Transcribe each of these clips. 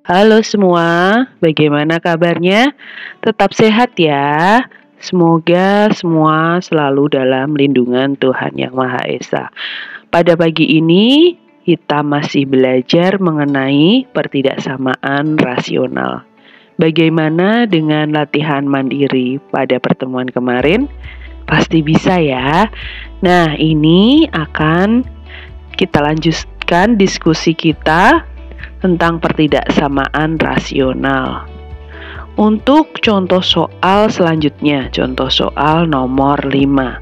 Halo semua, bagaimana kabarnya? Tetap sehat ya. Semoga semua selalu dalam lindungan Tuhan Yang Maha Esa. Pada pagi ini, kita masih belajar mengenai pertidaksamaan rasional. Bagaimana dengan latihan mandiri pada pertemuan kemarin? Pasti bisa ya. Nah, ini akan kita lanjutkan diskusi kita tentang pertidaksamaan rasional. Untuk contoh soal selanjutnya, contoh soal nomor 5.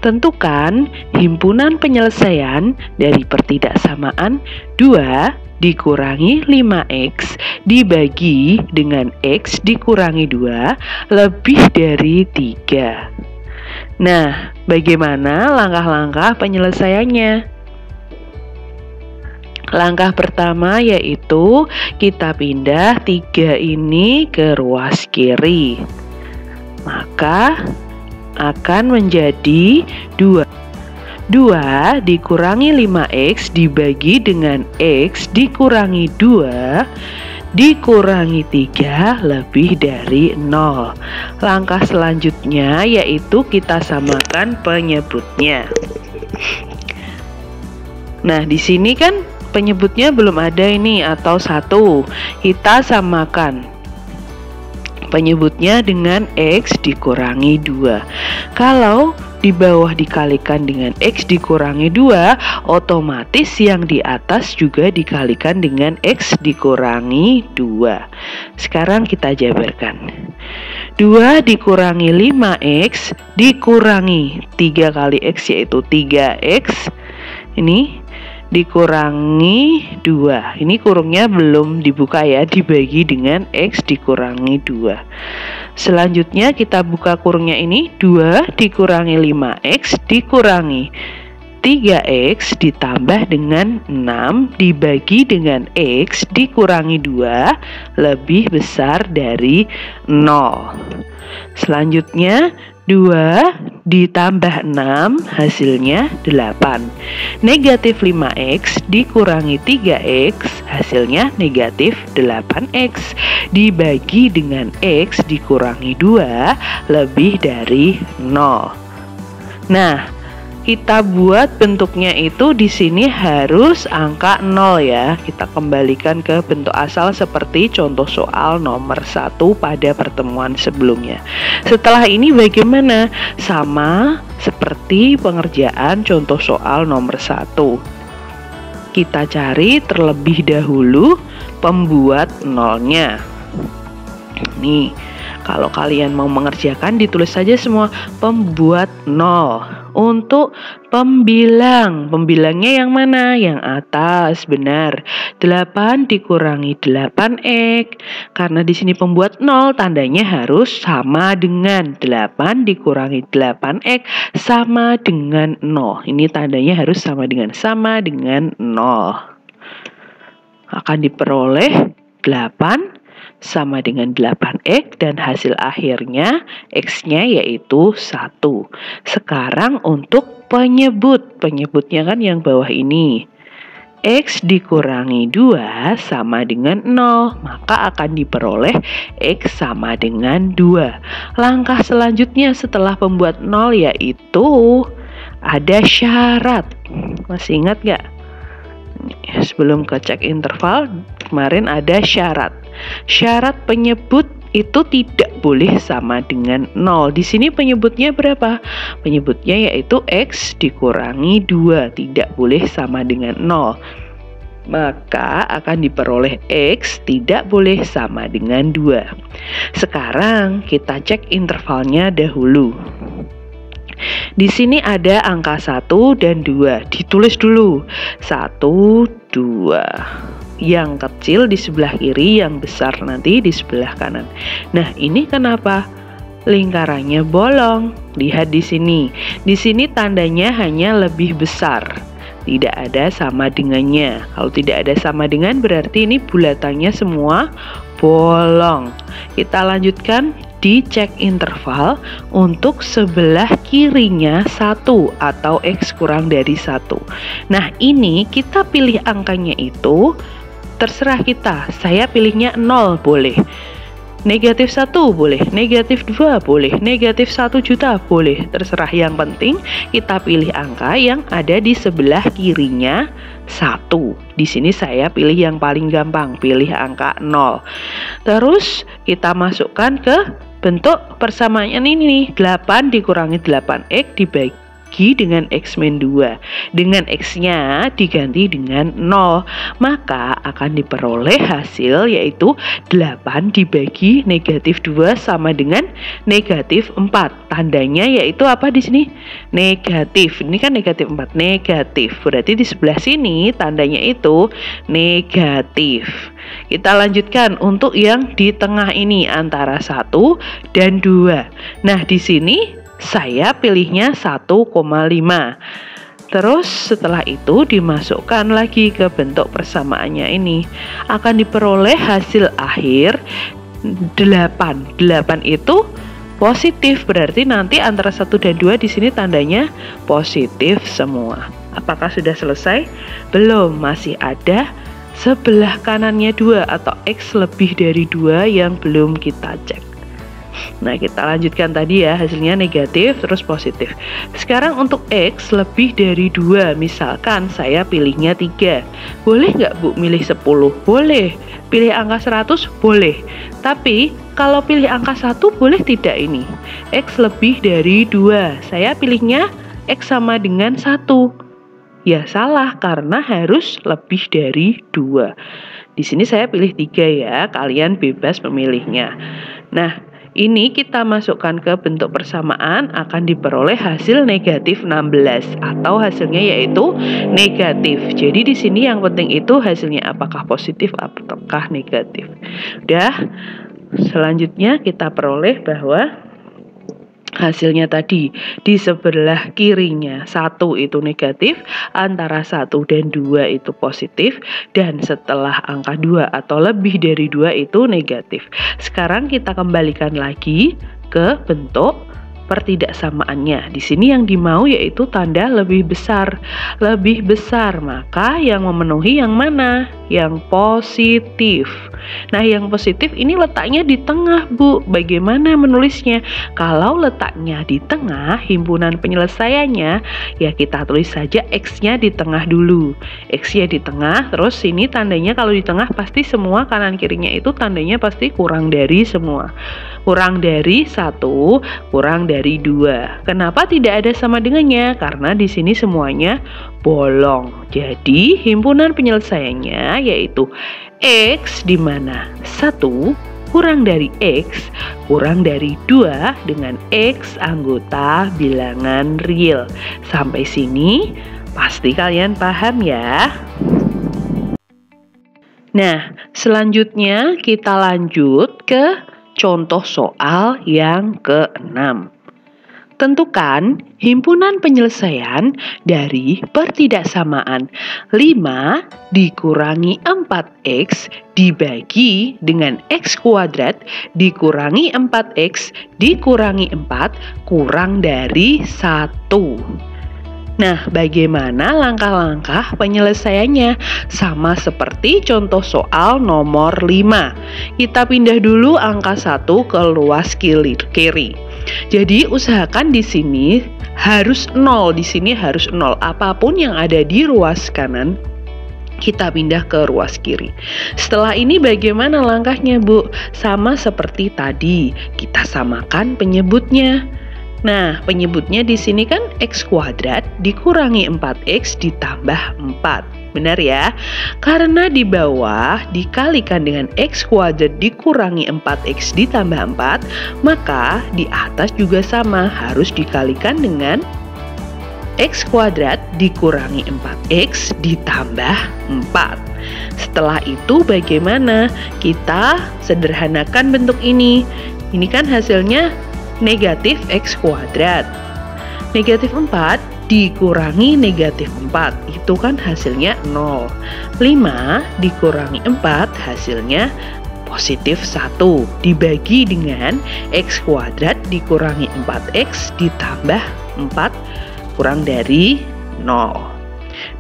Tentukan himpunan penyelesaian dari pertidaksamaan 2 dikurangi 5x dibagi dengan x dikurangi 2 lebih dari 3. Nah, bagaimana langkah-langkah penyelesaiannya? Langkah pertama yaitu kita pindah 3 ini ke ruas kiri. Maka akan menjadi 2. 2 dikurangi 5x dibagi dengan x dikurangi 2 dikurangi 3 lebih dari 0. Langkah selanjutnya yaitu kita samakan penyebutnya. Nah, di sini kan penyebutnya belum ada ini atau 1. Kita samakan penyebutnya dengan x dikurangi 2. Kalau di bawah dikalikan dengan x dikurangi 2, otomatis yang di atas juga dikalikan dengan x dikurangi 2. Sekarang kita jabarkan. 2 dikurangi 5x dikurangi 3 kali x yaitu 3x. Ini dikurangi 2. Ini kurungnya belum dibuka ya, dibagi dengan x dikurangi 2. Selanjutnya kita buka kurungnya ini, 2 dikurangi 5x dikurangi 3x ditambah dengan 6 dibagi dengan x dikurangi 2 lebih besar dari 0. Selanjutnya 2 ditambah 6 hasilnya 8. Negatif 5x dikurangi 3x hasilnya negatif 8x dibagi dengan x dikurangi 2 lebih dari 0. Nah, kita buat bentuknya itu di sini harus angka 0 ya. Kita kembalikan ke bentuk asal seperti contoh soal nomor 1 pada pertemuan sebelumnya. Setelah ini bagaimana? Sama seperti pengerjaan contoh soal nomor 1. Kita cari terlebih dahulu pembuat nolnya. Nih, kalau kalian mau mengerjakan ditulis saja semua pembuat 0. Untuk pembilangnya yang mana? Yang atas, benar. 8 dikurangi 8x. Karena di sini pembuat 0, tandanya harus sama dengan 8 dikurangi 8x sama dengan 0. Ini tandanya harus sama dengan 0. Akan diperoleh 8 sama dengan 8x dan hasil akhirnya x-nya yaitu 1. Sekarang untuk penyebutnya kan yang bawah ini. X dikurangi 2 sama dengan 0, maka akan diperoleh x sama dengan 2. Langkah selanjutnya setelah pembuat 0 yaitu ada syarat. Masih ingat gak? Sebelum ke cek interval kemarin ada syarat. Syarat penyebut itu tidak boleh sama dengan 0. Di sini penyebutnya berapa? Penyebutnya yaitu x dikurangi 2, tidak boleh sama dengan 0. Maka akan diperoleh x tidak boleh sama dengan 2. Sekarang kita cek intervalnya dahulu. Di sini ada angka 1 dan 2. Ditulis dulu. 1, 2. Yang kecil di sebelah kiri, yang besar nanti di sebelah kanan. Nah, ini kenapa lingkarannya bolong? Lihat di sini. Di sini tandanya hanya lebih besar. Tidak ada sama dengannya. Kalau tidak ada sama dengan berarti ini bulatannya semua bolong. Kita lanjutkan di cek interval untuk sebelah kirinya 1 atau x kurang dari 1. Nah, ini kita pilih angkanya itu terserah kita. Saya pilihnya 0 boleh, negatif 1 boleh, negatif 2 boleh, negatif 1 juta boleh, terserah. Yang penting kita pilih angka yang ada di sebelah kirinya 1. Di sini saya pilih yang paling gampang, pilih angka 0. Terus kita masukkan ke bentuk persamaannya ini nih, 8 dikurangi 8x dibagi dengan x min 2, dengan x-nya diganti dengan 0, maka akan diperoleh hasil yaitu 8 dibagi negatif 2 sama dengan negatif 4. Tandanya yaitu apa di sini? Negatif. Ini kan negatif 4, negatif. Berarti di sebelah sini tandanya itu negatif. Kita lanjutkan untuk yang di tengah ini antara 1 dan 2. Nah, di sini saya pilihnya 1,5. Terus setelah itu dimasukkan lagi ke bentuk persamaannya ini. Akan diperoleh hasil akhir 8. 8 itu positif, berarti nanti antara 1 dan 2 di sini tandanya positif semua. Apakah sudah selesai? Belum, masih ada sebelah kanannya 2 atau X lebih dari 2 yang belum kita cek. Nah, kita lanjutkan tadi ya, hasilnya negatif terus positif. Sekarang untuk X lebih dari 2, misalkan saya pilihnya 3. Boleh nggak Bu milih 10? Boleh. Pilih angka 100? Boleh. Tapi kalau pilih angka 1 boleh tidak ini? X lebih dari 2. Saya pilihnya X sama dengan 1. Ya salah, karena harus lebih dari 2. Di sini saya pilih 3 ya, kalian bebas memilihnya. Nah, ini kita masukkan ke bentuk persamaan, akan diperoleh hasil negatif 16 atau hasilnya yaitu negatif. Jadi di sini yang penting itu hasilnya apakah positif ataukah negatif. Udah, selanjutnya kita peroleh bahwa hasilnya tadi di sebelah kirinya 1 itu negatif, antara 1 dan 2 itu positif, dan setelah angka 2 atau lebih dari 2 itu negatif. Sekarang kita kembalikan lagi ke bentuk pertidaksamaannya. Di sini yang dimau yaitu tanda lebih besar. Lebih besar, maka yang memenuhi yang mana? Yang positif. Nah, yang positif ini letaknya di tengah, Bu. Bagaimana menulisnya? Kalau letaknya di tengah, himpunan penyelesaiannya, ya kita tulis saja X-nya di tengah dulu. X-nya di tengah, terus sini tandanya kalau di tengah pasti semua kanan kirinya itu tandanya pasti kurang dari semua. Kurang dari 1, kurang dari 2. Kenapa tidak ada sama dengannya? Karena di sini semuanya bolong. Jadi himpunan penyelesaiannya yaitu X di mana 1 kurang dari X kurang dari 2 dengan X anggota bilangan real. Sampai sini pasti kalian paham ya. Nah, selanjutnya kita lanjut ke contoh soal yang ke-6. Tentukan himpunan penyelesaian dari pertidaksamaan 5 dikurangi 4x dibagi dengan x kuadrat dikurangi 4x dikurangi 4 kurang dari 1. Nah, bagaimana langkah-langkah penyelesaiannya? Sama seperti contoh soal nomor 5. Kita pindah dulu angka 1 ke luas kiri. Jadi usahakan di sini harus 0, di sini harus 0. Apapun yang ada di ruas kanan kita pindah ke ruas kiri. Setelah ini bagaimana langkahnya, Bu? Sama seperti tadi, kita samakan penyebutnya. Nah, penyebutnya di sini kan x kuadrat dikurangi 4x ditambah 4. Benar ya? Karena di bawah dikalikan dengan x kuadrat dikurangi 4x ditambah 4, maka di atas juga sama, harus dikalikan dengan x kuadrat dikurangi 4x ditambah 4. Setelah itu bagaimana? Kita sederhanakan bentuk ini. Ini kan hasilnya negatif x kuadrat. Negatif 4 dikurangi negatif 4, itu kan hasilnya 0. 5 dikurangi 4 hasilnya positif 1. Dibagi dengan x kuadrat dikurangi 4x ditambah 4 kurang dari 0.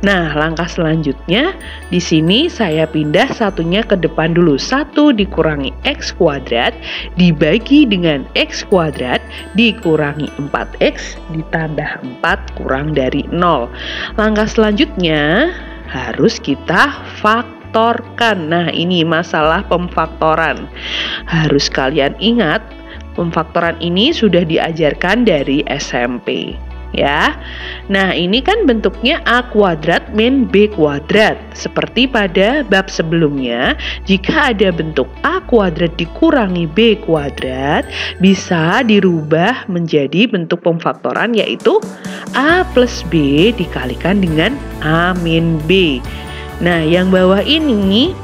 Nah, langkah selanjutnya di sini saya pindah satunya ke depan dulu. 1 dikurangi X kuadrat dibagi dengan X kuadrat dikurangi 4X ditambah 4 kurang dari 0. Langkah selanjutnya harus kita faktorkan. Nah, ini masalah pemfaktoran. Harus kalian ingat, pemfaktoran ini sudah diajarkan dari SMP. Ya, nah ini kan bentuknya A kuadrat min B kuadrat. Seperti pada bab sebelumnya, jika ada bentuk A kuadrat dikurangi B kuadrat, bisa dirubah menjadi bentuk pemfaktoran, yaitu A plus B dikalikan dengan A min B. Nah, yang bawah ini,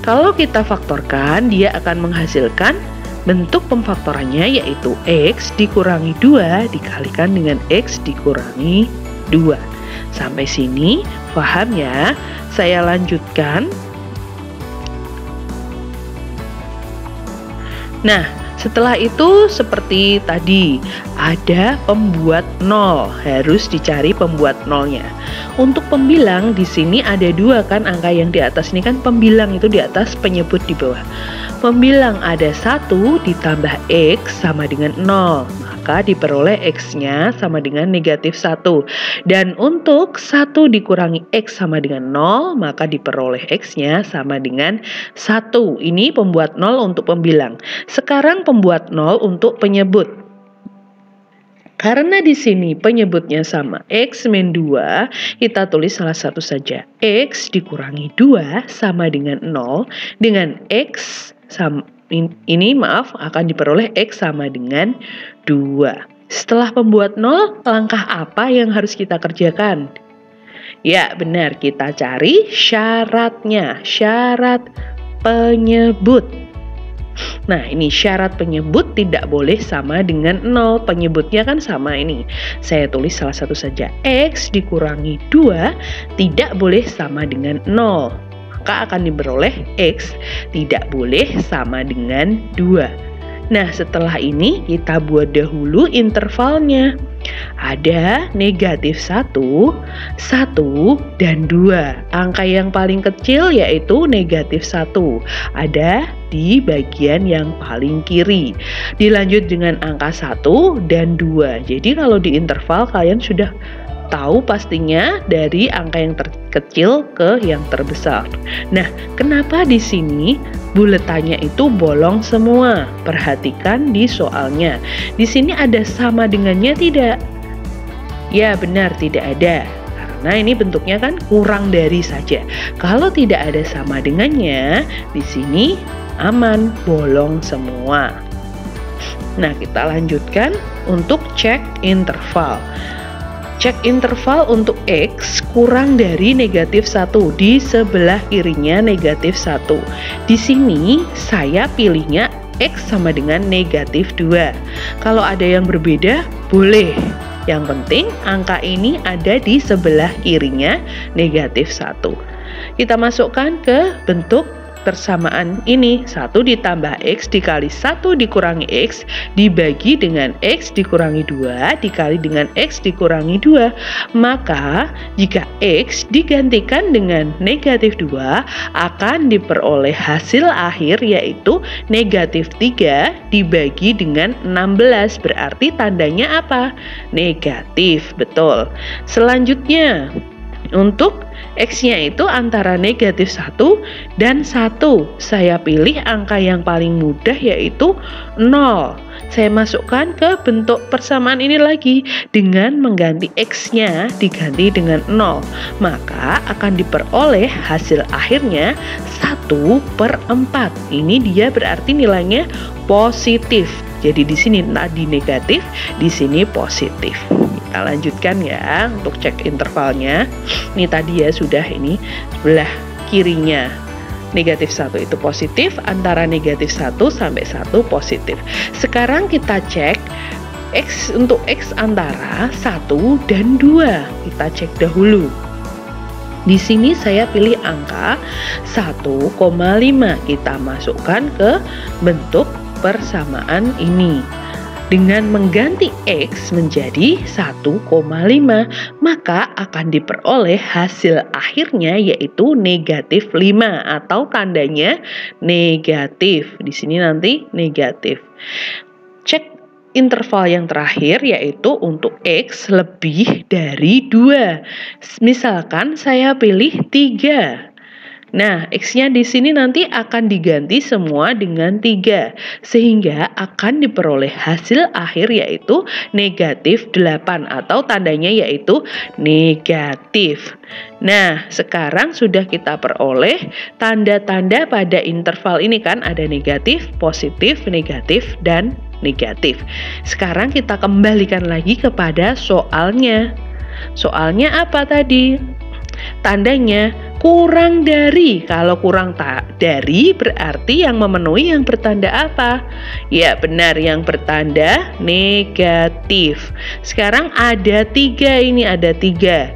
kalau kita faktorkan, dia akan menghasilkan bentuk pemfaktorannya, yaitu X dikurangi 2 dikalikan dengan X dikurangi 2. Sampai sini paham ya? Saya lanjutkan. Nah, setelah itu seperti tadi, ada pembuat 0, harus dicari pembuat nolnya. Untuk pembilang di sini ada 2 kan, angka yang di atas ini kan pembilang, itu di atas, penyebut di bawah. Pembilang ada 1 ditambah X sama dengan 0, maka diperoleh X-nya sama dengan negatif 1. Dan untuk 1 dikurangi X sama dengan 0, maka diperoleh X-nya sama dengan 1. Ini pembuat 0 untuk pembilang. Sekarang pembuat 0 untuk penyebut. Karena di sini penyebutnya sama X min 2, kita tulis salah satu saja. X dikurangi 2 sama dengan 0, dengan X ini akan diperoleh X sama dengan 2. Setelah pembuat 0, langkah apa yang harus kita kerjakan? Ya, benar, kita cari syaratnya, syarat penyebut. Nah, ini syarat penyebut tidak boleh sama dengan 0. Penyebutnya kan sama ini. Saya tulis salah satu saja. X dikurangi 2 tidak boleh sama dengan 0. Maka akan diperoleh X tidak boleh sama dengan 2. Nah, setelah ini kita buat dahulu intervalnya. Ada negatif 1, 1, dan 2. Angka yang paling kecil yaitu negatif 1. Ada di bagian yang paling kiri. Dilanjut dengan angka 1 dan 2. Jadi kalau di interval kalian sudah tahu pastinya dari angka yang terkecil ke yang terbesar. Nah, kenapa di sini buletannya itu bolong semua? Perhatikan di soalnya. Di sini ada sama dengannya tidak? Ya, benar, tidak ada. Karena ini bentuknya kan kurang dari saja. Kalau tidak ada sama dengannya, di sini aman, bolong semua. Nah, kita lanjutkan untuk cek interval. Cek interval untuk X kurang dari negatif 1, di sebelah kirinya negatif 1. Di sini saya pilihnya X sama dengan negatif 2. Kalau ada yang berbeda, boleh. Yang penting angka ini ada di sebelah kirinya negatif 1. Kita masukkan ke bentuk persamaan ini. 1 ditambah X dikali 1 dikurangi X dibagi dengan X dikurangi 2 dikali dengan X dikurangi 2. Maka jika X digantikan dengan negatif 2 akan diperoleh hasil akhir, yaitu negatif 3 dibagi dengan 16. Berarti tandanya apa? Negatif, betul. Selanjutnya, untuk X-nya itu antara negatif 1 dan 1. Saya pilih angka yang paling mudah, yaitu 0. Saya masukkan ke bentuk persamaan ini lagi dengan mengganti X-nya diganti dengan 0. Maka akan diperoleh hasil akhirnya 1/4. Ini dia berarti nilainya positif. Jadi di sini tadi negatif, di sini positif. Kita lanjutkan ya untuk cek intervalnya. Ini tadi ya sudah, ini sebelah kirinya negatif 1 itu positif, antara negatif 1 sampai 1 positif. Sekarang kita cek X untuk X antara 1 dan 2. Kita cek dahulu. Di sini saya pilih angka 1,5. Kita masukkan ke bentuk persamaan ini. Dengan mengganti X menjadi 1,5, maka akan diperoleh hasil akhirnya yaitu negatif 5 atau tandanya negatif. Di sini nanti negatif. Cek interval yang terakhir yaitu untuk X lebih dari 2. Misalkan saya pilih 3. Nah, X-nya di sini nanti akan diganti semua dengan 3, sehingga akan diperoleh hasil akhir yaitu negatif 8 atau tandanya yaitu negatif. Nah, sekarang sudah kita peroleh tanda-tanda pada interval ini kan, ada negatif, positif, negatif, dan negatif. Sekarang kita kembalikan lagi kepada soalnya. Soalnya apa tadi? Tandanya kurang dari. Kalau kurang dari berarti yang memenuhi yang bertanda apa? Ya benar, yang bertanda negatif. Sekarang ada 3, ini ada 3.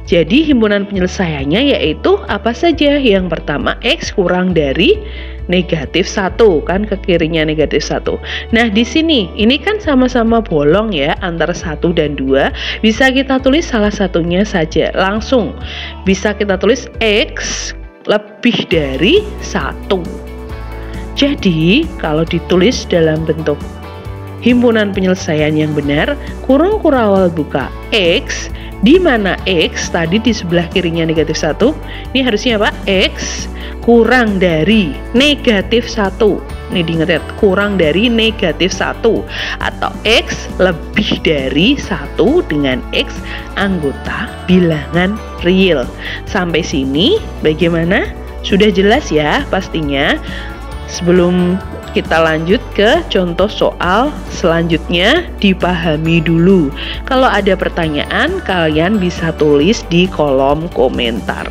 Jadi himpunan penyelesaiannya yaitu apa saja? Yang pertama X kurang dari negatif 1, kan ke kirinya negatif 1. Nah di sini ini kan sama-sama bolong ya antara 1 dan 2. Bisa kita tulis salah satunya saja langsung. Bisa kita tulis X lebih dari 1. Jadi kalau ditulis dalam bentuk himpunan penyelesaian yang benar, kurung kurawal buka X, di mana X tadi di sebelah kirinya negatif 1. Ini harusnya apa? X kurang dari negatif 1. Ini diingat ya, kurang dari negatif 1. Atau X lebih dari 1 dengan X anggota bilangan real. Sampai sini bagaimana? Sudah jelas ya pastinya. Sebelum kita lanjut ke contoh soal selanjutnya, dipahami dulu. Kalau ada pertanyaan, kalian bisa tulis di kolom komentar.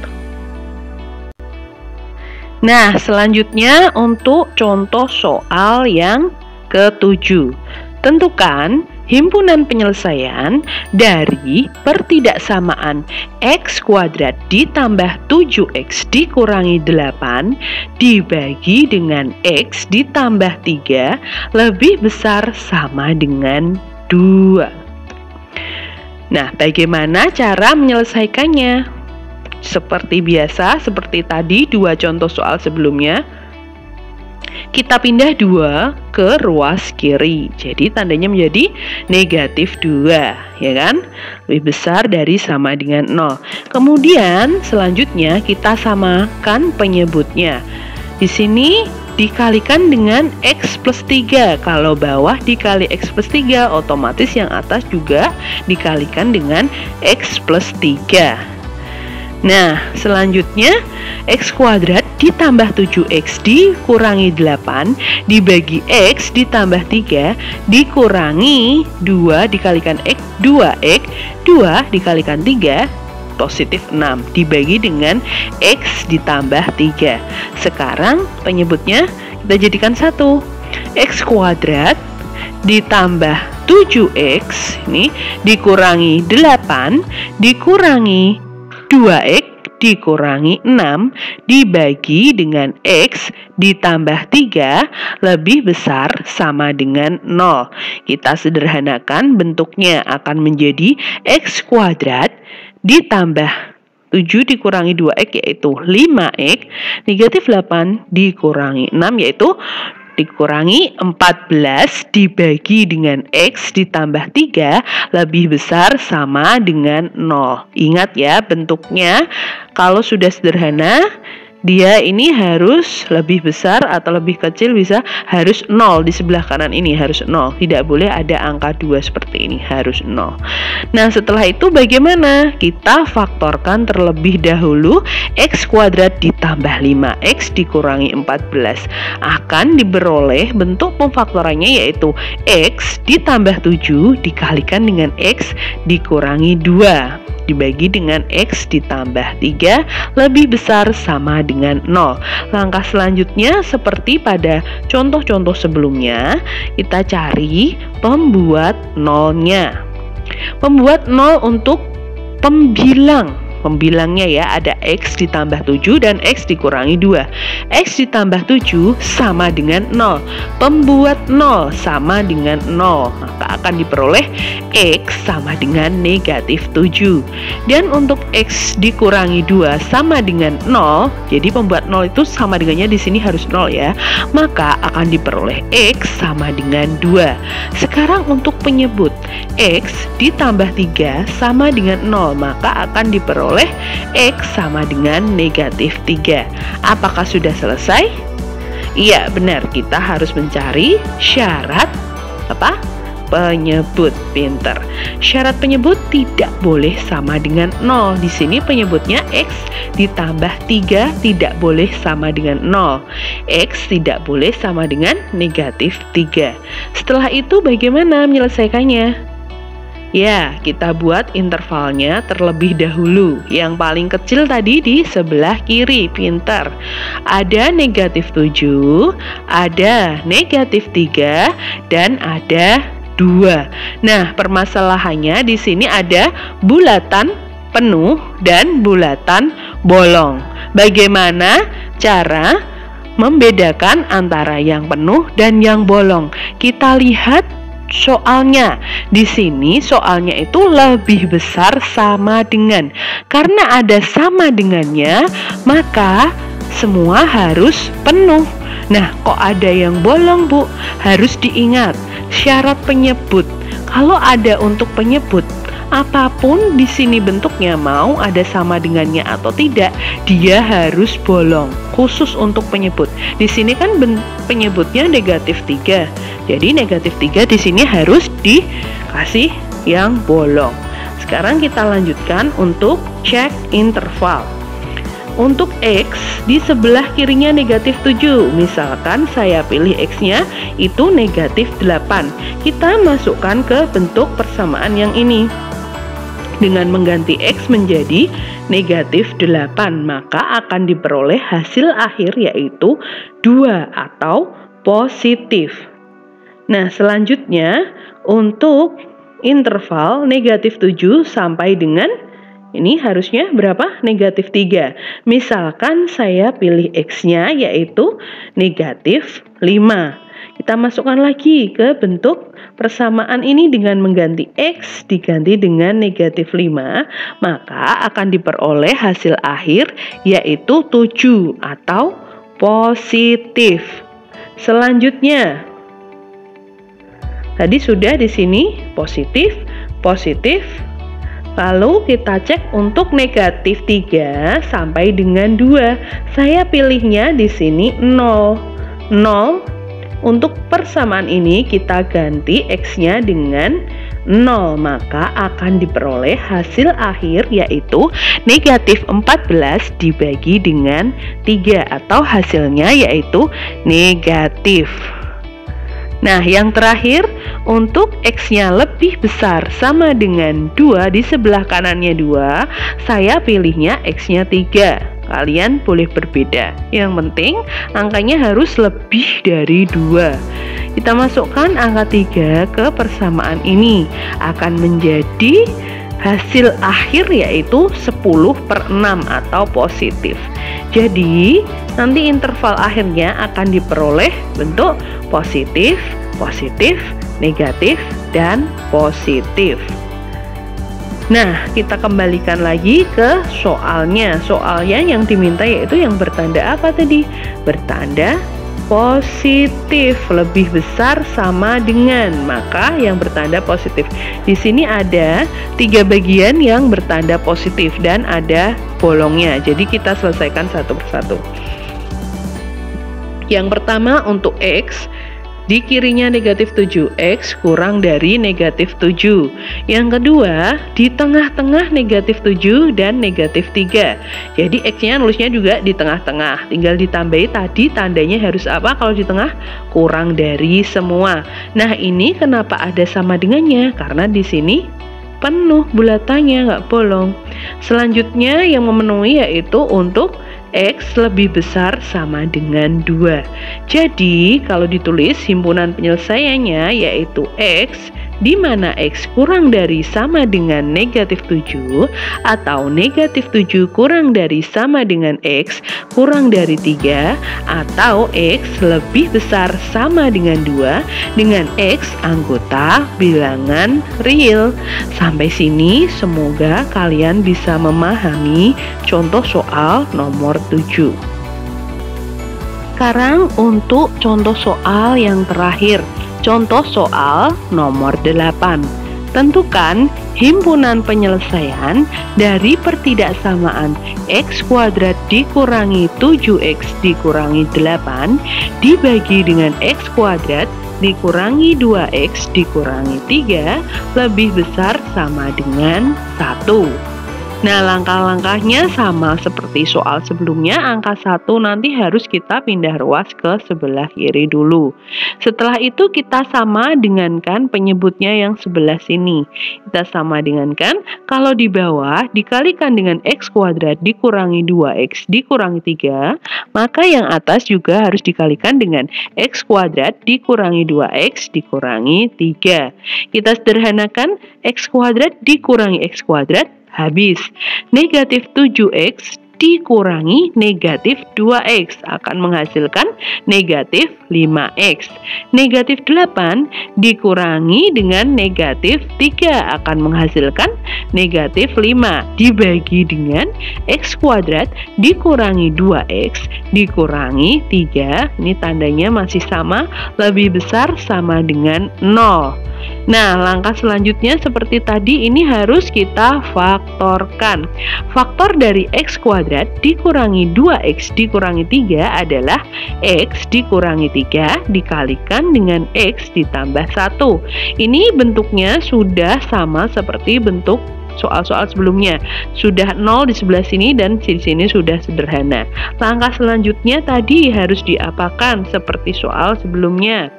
Nah, selanjutnya untuk contoh soal yang ke-7. Tentukan himpunan penyelesaian dari pertidaksamaan X kuadrat ditambah 7X dikurangi 8 dibagi dengan X ditambah 3 lebih besar sama dengan 2. Nah, bagaimana cara menyelesaikannya? Seperti biasa, seperti tadi 2 contoh soal sebelumnya, kita pindah 2 ke ruas kiri. Jadi tandanya menjadi negatif 2, ya kan? Lebih besar dari sama dengan 0. Kemudian selanjutnya kita samakan penyebutnya. Di sini dikalikan dengan X plus 3. Kalau bawah dikali X plus 3, otomatis yang atas juga dikalikan dengan X plus 3. Nah, selanjutnya X kuadrat ditambah 7X dikurangi 8 dibagi X ditambah 3 dikurangi 2 dikalikan X 2X 2 dikalikan 3 positif 6 dibagi dengan X ditambah 3. Sekarang penyebutnya kita jadikan 1. X kuadrat ditambah 7X ini dikurangi 8 dikurangi 2X dikurangi 6 dibagi dengan X ditambah 3 lebih besar sama dengan 0. Kita sederhanakan bentuknya akan menjadi X kuadrat ditambah 7 dikurangi 2X yaitu 5X negatif 8 dikurangi 6 yaitu dikurangi 14 dibagi dengan X ditambah 3 lebih besar sama dengan 0. Ingat ya bentuknya, kalau sudah sederhana dia ini harus lebih besar atau lebih kecil, bisa harus 0 di sebelah kanan ini harus 0. Tidak boleh ada angka 2 seperti ini, harus 0. Nah, setelah itu bagaimana? Kita faktorkan terlebih dahulu. X kuadrat ditambah 5X dikurangi 14 akan diperoleh bentuk pemfaktorannya yaitu X ditambah 7 dikalikan dengan X dikurangi 2 dibagi dengan X ditambah 3 lebih besar sama dengan 0. Langkah selanjutnya seperti pada contoh-contoh sebelumnya, kita cari pembuat nolnya. Pembuat nol untuk pembilang pembilangnya ya, ada X ditambah 7 dan X dikurangi 2. X ditambah 7 sama dengan 0. Pembuat 0 sama dengan 0. Maka akan diperoleh X sama dengan negatif 7. Dan untuk X dikurangi 2 sama dengan 0, jadi pembuat 0 itu sama dengannya di sini harus 0 ya. Maka akan diperoleh X sama dengan 2. Sekarang untuk penyebut, X ditambah 3 sama dengan 0, maka akan diperoleh X sama dengan negatif 3. Apakah sudah selesai? Iya, benar. Kita harus mencari syarat apa? Penyebut. Pinter. Syarat penyebut tidak boleh sama dengan 0. Di sini penyebutnya X ditambah 3 tidak boleh sama dengan 0. X tidak boleh sama dengan negatif 3. Setelah itu bagaimana menyelesaikannya? Ya, kita buat intervalnya terlebih dahulu. Yang paling kecil tadi di sebelah kiri, pintar. Ada negatif 7, ada negatif 3, dan ada 2. Nah, permasalahannya di sini ada bulatan penuh dan bulatan bolong. Bagaimana cara membedakan antara yang penuh dan yang bolong? Kita lihat soalnya. Di sini soalnya itu lebih besar sama dengan. Karena ada sama dengannya, maka semua harus penuh. Nah, kok ada yang bolong, Bu? Harus diingat syarat penyebut. Kalau ada untuk penyebut, apapun di sini bentuknya, mau ada sama dengannya atau tidak, dia harus bolong. Khusus untuk penyebut. Di sini kan penyebutnya negatif 3. Jadi negatif 3 di sini harus dikasih yang bolong. Sekarang kita lanjutkan untuk cek interval. Untuk X di sebelah kirinya negatif 7. Misalkan saya pilih X-nya itu negatif 8. Kita masukkan ke bentuk persamaan yang ini. Dengan mengganti X menjadi negatif 8, maka akan diperoleh hasil akhir yaitu 2 atau positif. Nah, selanjutnya untuk interval negatif 7 sampai dengan ini harusnya berapa? Negatif 3. Misalkan saya pilih X-nya yaitu negatif 5. Kita masukkan lagi ke bentuk persamaan ini dengan mengganti X diganti dengan negatif 5, maka akan diperoleh hasil akhir yaitu 7 atau positif. Selanjutnya, tadi sudah di sini positif, positif. Lalu kita cek untuk negatif 3 sampai dengan 2. Saya pilihnya di sini 0. 0. Untuk persamaan ini kita ganti X-nya dengan 0, maka akan diperoleh hasil akhir yaitu negatif 14 dibagi dengan 3 atau hasilnya yaitu negatif. Nah, yang terakhir untuk X-nya lebih besar sama dengan 2, di sebelah kanannya 2, saya pilihnya X-nya 3. Kalian boleh berbeda. Yang penting angkanya harus lebih dari 2. Kita masukkan angka 3 ke persamaan ini. Akan menjadi hasil akhir yaitu 10/6 atau positif. Jadi nanti interval akhirnya akan diperoleh bentuk positif, positif, negatif, dan positif. Nah, kita kembalikan lagi ke soalnya. Soalnya yang diminta yaitu yang bertanda apa tadi? Bertanda positif, lebih besar sama dengan, maka yang bertanda positif. Di sini ada 3 bagian yang bertanda positif dan ada bolongnya. Jadi kita selesaikan satu persatu. Yang pertama untuk X, di kirinya negatif 7, X kurang dari negatif 7. Yang kedua, di tengah-tengah negatif 7 dan negatif 3. Jadi X-nya nulisnya juga di tengah-tengah. Tinggal ditambahi tadi tandanya harus apa kalau di tengah? Kurang dari semua. Nah, ini kenapa ada sama dengannya? Karena di sini penuh bulatannya, nggak bolong. Selanjutnya yang memenuhi yaitu untuk X lebih besar sama dengan 2. Jadi kalau ditulis himpunan penyelesaiannya yaitu X di mana X kurang dari sama dengan negatif 7 atau negatif 7 kurang dari sama dengan X kurang dari 3 atau X lebih besar sama dengan 2 dengan X anggota bilangan real. Sampai sini semoga kalian bisa memahami contoh soal nomor 7. Sekarang untuk contoh soal yang terakhir, contoh soal nomor 8. Tentukan himpunan penyelesaian dari pertidaksamaan X kuadrat dikurangi 7X dikurangi 8 dibagi dengan X kuadrat dikurangi 2X dikurangi 3 lebih besar sama dengan 1. Nah, langkah-langkahnya sama seperti soal sebelumnya. Angka 1 nanti harus kita pindah ruas ke sebelah kiri dulu. Setelah itu kita sama dengankan penyebutnya yang sebelah sini. Kita sama dengankan kalau di bawah dikalikan dengan X kuadrat dikurangi 2X dikurangi 3, maka yang atas juga harus dikalikan dengan X kuadrat dikurangi 2X dikurangi 3. Kita sederhanakan X kuadrat dikurangi X kuadrat, habis. Negatif 7X dikurangi negatif 2X akan menghasilkan negatif 5X. Negatif 8 dikurangi dengan negatif 3 akan menghasilkan negatif 5 dibagi dengan X kuadrat dikurangi 2X dikurangi 3. Ini tandanya masih sama, lebih besar sama dengan 0. Nah, langkah selanjutnya seperti tadi, ini harus kita faktorkan. Faktor dari X kuadrat dikurangi 2X dikurangi 3 adalah X dikurangi 3 dikalikan dengan X ditambah 1. Ini bentuknya sudah sama seperti bentuk soal-soal sebelumnya. Sudah 0 di sebelah sini dan di sini sudah sederhana. Langkah selanjutnya tadi harus diapakan seperti soal sebelumnya?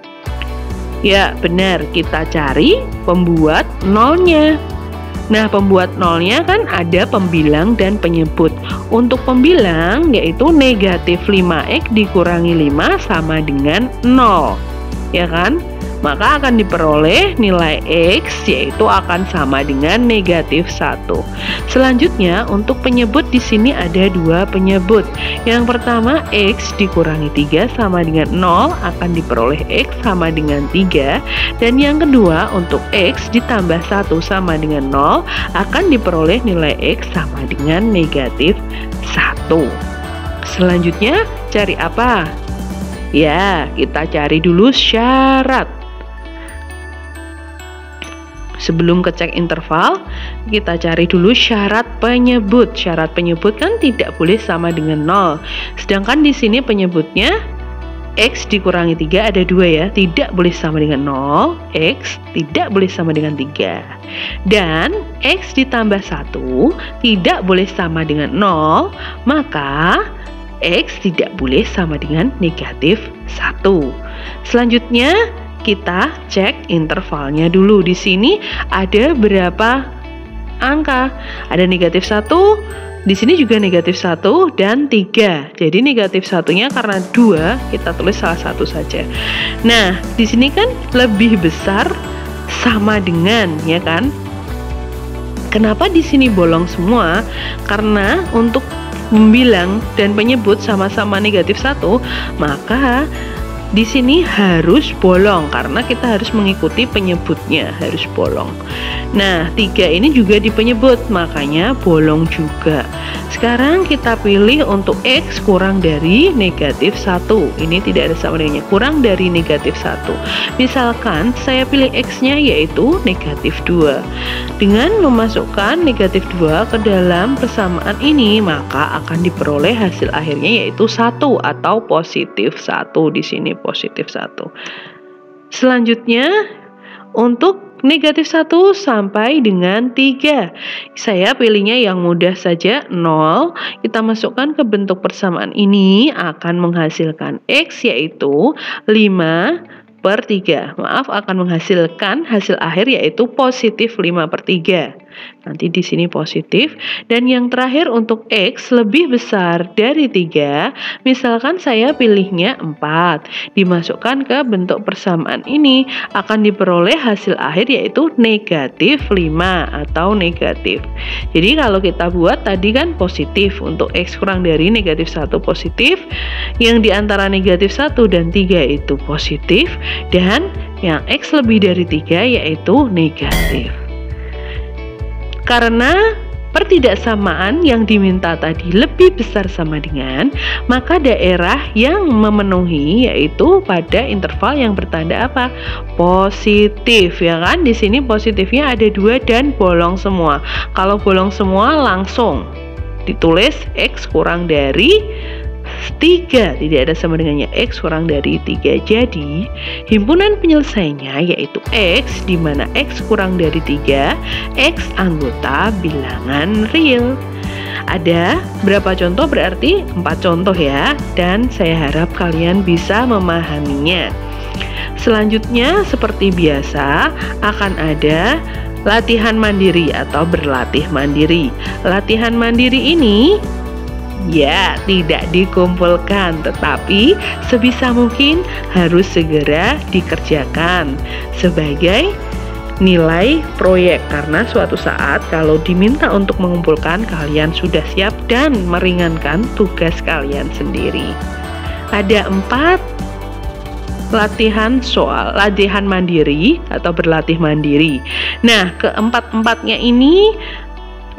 Ya, benar, kita cari pembuat nolnya. Nah, pembuat nolnya kan ada pembilang dan penyebut. Untuk pembilang yaitu negatif 5X dikurangi 5 sama dengan 0. Ya kan? Maka akan diperoleh nilai X yaitu akan sama dengan negatif 1. Selanjutnya untuk penyebut di sini ada dua penyebut. Yang pertama X dikurangi 3 sama dengan 0 akan diperoleh X sama dengan 3. Dan yang kedua untuk X ditambah 1 sama dengan 0 akan diperoleh nilai X sama dengan negatif 1. Selanjutnya cari apa? Ya, kita cari dulu syarat. Sebelum kecek interval, kita cari dulu syarat penyebut. Syarat penyebut kan tidak boleh sama dengan 0. Sedangkan di sini penyebutnya X dikurangi 3 ada 2 ya. Tidak boleh sama dengan 0. X tidak boleh sama dengan 3. Dan X ditambah 1 tidak boleh sama dengan 0. Maka X tidak boleh sama dengan negatif 1. Selanjutnya kita cek intervalnya dulu. Di sini ada berapa angka? Ada negatif 1, di sini juga negatif 1 dan 3. Jadi negatif 1-nya karena 2, kita tulis salah satu saja. Nah, di sini kan lebih besar sama dengan, ya kan? Kenapa di sini bolong semua? Karena untuk pembilang dan penyebut sama-sama negatif 1, maka di sini harus bolong karena kita harus mengikuti penyebutnya, harus bolong. Nah, 3 ini juga di penyebut, makanya bolong juga. Sekarang kita pilih untuk X kurang dari negatif 1. Ini tidak ada sama dengannya, kurang dari negatif 1. Misalkan saya pilih X-nya yaitu negatif 2. Dengan memasukkan negatif 2 ke dalam persamaan ini, maka akan diperoleh hasil akhirnya yaitu 1 atau positif 1. Di sini positif 1. Selanjutnya untuk negatif 1 sampai dengan 3. Saya pilihnya yang mudah saja, 0. Kita masukkan ke bentuk persamaan ini akan menghasilkan X yaitu 5 5/3. Maaf, akan menghasilkan hasil akhir yaitu positif 5/3. Nanti di sini positif. Dan yang terakhir untuk X lebih besar dari 3, misalkan saya pilihnya 4, dimasukkan ke bentuk persamaan ini, akan diperoleh hasil akhir yaitu negatif 5 atau negatif. Jadi kalau kita buat tadi kan positif, untuk X kurang dari negatif 1 positif, yang diantara negatif 1 dan 3 itu positif, dan yang X lebih dari 3 yaitu negatif. Karena pertidaksamaan yang diminta tadi lebih besar sama dengan, maka daerah yang memenuhi yaitu pada interval yang bertanda apa? Positif, ya kan? Di sini positifnya ada 2 dan bolong semua. Kalau bolong semua langsung ditulis X kurang dari 3, tidak ada sama dengannya, X kurang dari 3. Jadi himpunan penyelesaiannya yaitu X, di mana X kurang dari 3, X anggota bilangan real. Ada berapa contoh? Berarti 4 contoh ya, dan saya harap kalian bisa memahaminya. Selanjutnya seperti biasa akan ada latihan mandiri atau berlatih mandiri. Latihan mandiri ini ya tidak dikumpulkan, tetapi sebisa mungkin harus segera dikerjakan sebagai nilai proyek, karena suatu saat kalau diminta untuk mengumpulkan, kalian sudah siap dan meringankan tugas kalian sendiri. Ada 4 latihan soal, latihan mandiri atau berlatih mandiri. Nah, keempat-empatnya ini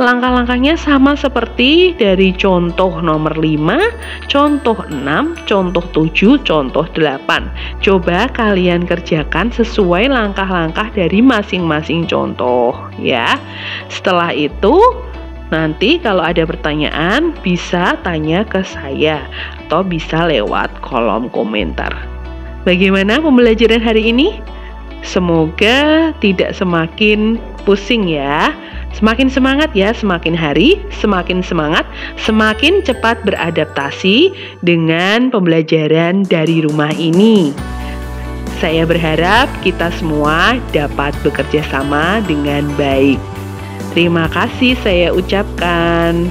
langkah-langkahnya sama seperti dari contoh nomor 5, contoh 6, contoh 7, contoh 8. Coba kalian kerjakan sesuai langkah-langkah dari masing-masing contoh ya. Setelah itu nanti kalau ada pertanyaan bisa tanya ke saya atau bisa lewat kolom komentar. Bagaimana pembelajaran hari ini? Semoga tidak semakin pusing ya. Semakin semangat ya, semakin hari semakin semangat, semakin cepat beradaptasi dengan pembelajaran dari rumah ini. Saya berharap kita semua dapat bekerja sama dengan baik. Terima kasih saya ucapkan.